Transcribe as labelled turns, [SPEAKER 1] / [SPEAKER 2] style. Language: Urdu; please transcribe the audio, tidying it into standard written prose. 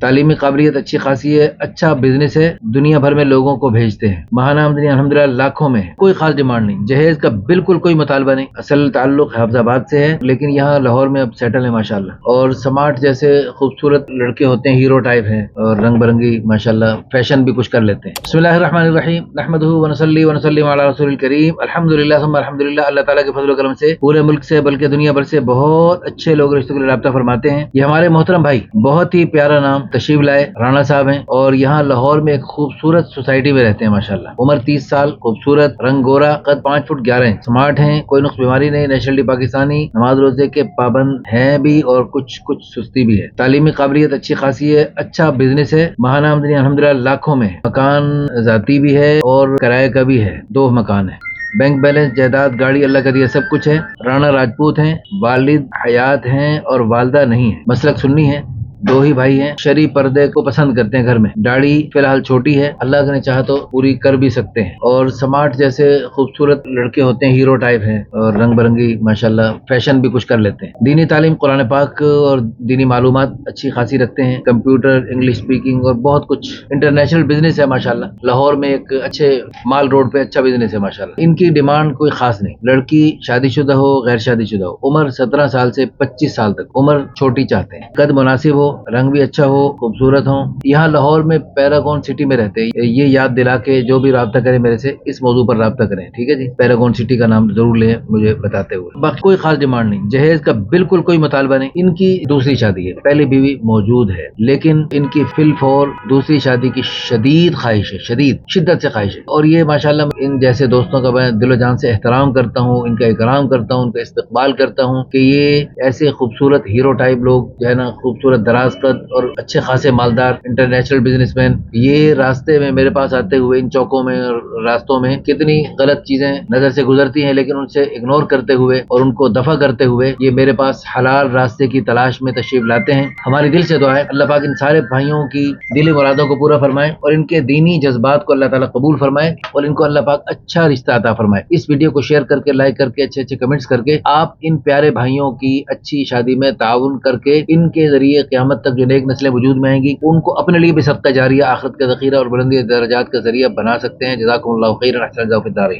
[SPEAKER 1] تعلیمی قابلیت اچھی خاصی ہے, اچھا بزنس ہے, دنیا بھر میں لوگوں کو بھیجتے ہیں, ماہانہ آمدنی الحمدللہ لاکھوں میں ہے, کوئی خاص ڈیمانڈ نہیں, جہیز کا بالکل کوئی مطالبہ نہیں. اصل تعلق حافظ آباد سے ہے لیکن یہاں لاہور میں اب سیٹل ہے ماشاءاللہ. اور سمارٹ جیسے خوبصورت لڑکے ہوتے ہیں, ہیرو ٹائپ ہیں اور رنگ برنگی ماشاءاللہ, فیشن بھی کچھ کر لیتے ہیں. بسم اللہ الرحمن الرحیم, نحمدہ ونصلی ونسلم علی رسول الکریم, الحمدللہ ثم الحمدللہ. اللہ تعالیٰ کے فضل و کرم سے پورے ملک سے بلکہ دنیا بھر سے بہت اچھے لوگ رشتوں کے لیے رابطہ فرماتے ہیں. یہ ہمارے محترم بھائی بہت ہی پیارا نام تشریف لائے رانا صاحب ہیں, اور یہاں لاہور میں ایک خوبصورت سوسائٹی میں رہتے ہیں ماشاءاللہ. عمر 30 سال, خوبصورت, رنگ گورا, قد 5 فٹ 11 انچ, سمارٹ ہیں, کوئی نقص بیماری نہیں, نیشنلٹی پاکستانی, نماز روزے کے پابند ہیں بھی اور کچھ سستی بھی ہے. تعلیمی قابلیت اچھی خاصی ہے, اچھا بزنس ہے, ماہانہ آمدنی الحمدللہ لاکھوں میں ہے, مکان ذاتی بھی ہے اور کرائے کا بھی ہے, 2 مکان ہے. بینک بیلنس, جائیداد, گاڑی اللہ کا دیا سب کچھ ہے. رانا راجپوت ہیں, والد حیات ہیں اور والدہ نہیں ہے. مسلک سنی ہے, 2 ہی بھائی ہیں, شرعی پردے کو پسند کرتے ہیں گھر میں. داڑھی فی الحال چھوٹی ہے, اللہ نے چاہا تو پوری کر بھی سکتے ہیں. اور سمارٹ جیسے خوبصورت لڑکے ہوتے ہیں, ہیرو ٹائپ ہیں اور رنگ برنگی ماشاءاللہ, فیشن بھی کچھ کر لیتے ہیں. دینی تعلیم, قرآن پاک اور دینی معلومات اچھی خاصی رکھتے ہیں. کمپیوٹر, انگلش اسپیکنگ اور بہت کچھ. انٹرنیشنل بزنس ہے ماشاءاللہ. لاہور میں ایک اچھے مال روڈ پہ اچھا بزنس ہے ماشاءاللہ. ان کی ڈیمانڈ کوئی خاص نہیں. لڑکی شادی شدہ ہو, غیر شادی شدہ ہو, عمر 17 سال سے 25 سال تک, عمر چھوٹی چاہتے ہیں, قد مناسب ہو, رنگ بھی اچھا ہو, خوبصورت ہو. یہاں لاہور میں پیراگون سٹی میں رہتے ہیں. یہ یاد دلا کے جو بھی رابطہ کرے میرے سے اس موضوع پر رابطہ کریں, ٹھیک ہے جی. پیراگون سٹی کا نام ضرور لیں مجھے بتاتے ہوئے. باقی کوئی خاص ڈیمانڈ نہیں, جہیز کا بالکل کوئی مطالبہ نہیں. ان کی دوسری شادی ہے, پہلی بیوی موجود ہے لیکن ان کی فی الفور دوسری شادی کی شدید خواہش ہے, شدت سے خواہش ہے. اور یہ ماشاءاللہ ان جیسے دوستوں کا میں دل و جان سے احترام کرتا ہوں, ان کا اکرام کرتا ہوں, ان کا استقبال کرتا ہوں کہ یہ ایسے خوبصورت ہیرو ٹائپ لوگ جو ہے نا, خوبصورت دراز قد اور اچھے خاصے مالدار انٹرنیشنل بزنس مین, یہ راستے میں میرے پاس آتے ہوئے ان چوکوں میں اور راستوں میں کتنی غلط چیزیں نظر سے گزرتی ہیں لیکن ان سے اگنور کرتے ہوئے اور ان کو دفع کرتے ہوئے یہ میرے پاس حلال راستے کی تلاش میں تشریف لاتے ہیں. ہماری دل سے دعا ہے اللہ پاک ان سارے بھائیوں کی دلی مرادوں کو پورا فرمائے اور ان کے دینی جذبات کو اللہ تعالیٰ قبول فرمائے اور ان کو اللہ پاک اچھا رشتہ عطا فرمائے. اس ویڈیو کو شیئر کر کے, لائک کر کے, اچھے کمنٹس کر کے آپ ان پیارے بھائیوں کی اچھی شادی میں تعاون کر کے ان کے ذریعے قیامت تک جو نیک نسلیں وجود میں آئیں گی ان کو اپنے لیے بھی صدقہ جاریہ, آخرت کا ذخیرہ اور بلندی درجات کا ذریعہ بنا سکتے ہیں. جزاکم اللہ خیرا, احسن جزاء فی الدارین.